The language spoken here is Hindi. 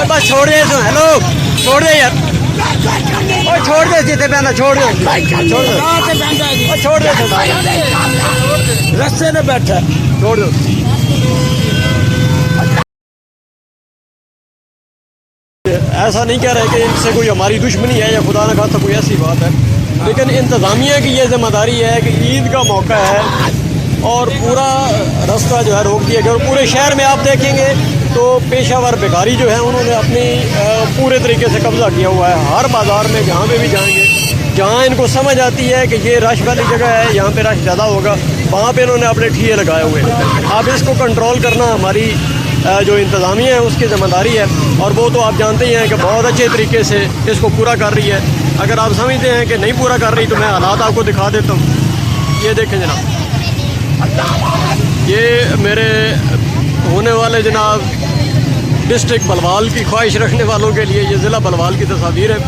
बस छोड़ दे तो। हेलो छोड़ दे यार, और छोड़ दे जितने पहना, छोड़ दे, छोड़ दे, छोड़ दे, रस्ते में बैठा, छोड़ दो। ऐसा नहीं कह रहे कि इनसे कोई हमारी दुश्मनी है या खुदा न खास्ता कोई ऐसी बात है, लेकिन इंतज़ामिया की ये जिम्मेदारी है कि ईद का मौका है और पूरा रास्ता जो है रोक दिया गया। और पूरे शहर में आप देखेंगे तो पेशावर बेकारी जो है उन्होंने अपनी पूरे तरीके से कब्ज़ा किया हुआ है। हर बाज़ार में जहाँ पे भी जाएंगे, जहाँ इनको समझ आती है कि ये रश वाली जगह है, यहाँ पे रश ज़्यादा होगा, वहाँ पे इन्होंने अपने ठिये लगाए हुए हैं। अब इसको कंट्रोल करना हमारी जो इंतज़ामिया है उसकी ज़िम्मेदारी है, और वो तो आप जानते ही हैं कि बहुत अच्छे तरीके से इसको पूरा कर रही है। अगर आप समझते हैं कि नहीं पूरा कर रही तो मैं हालात आपको दिखा देता हूँ। ये देखें जनाब, ये मेरे होने वाले जनाब डिस्ट्रिक्ट बलवाल की ख्वाहिश रखने वालों के लिए ये ज़िला बलवाल की तस्वीर है।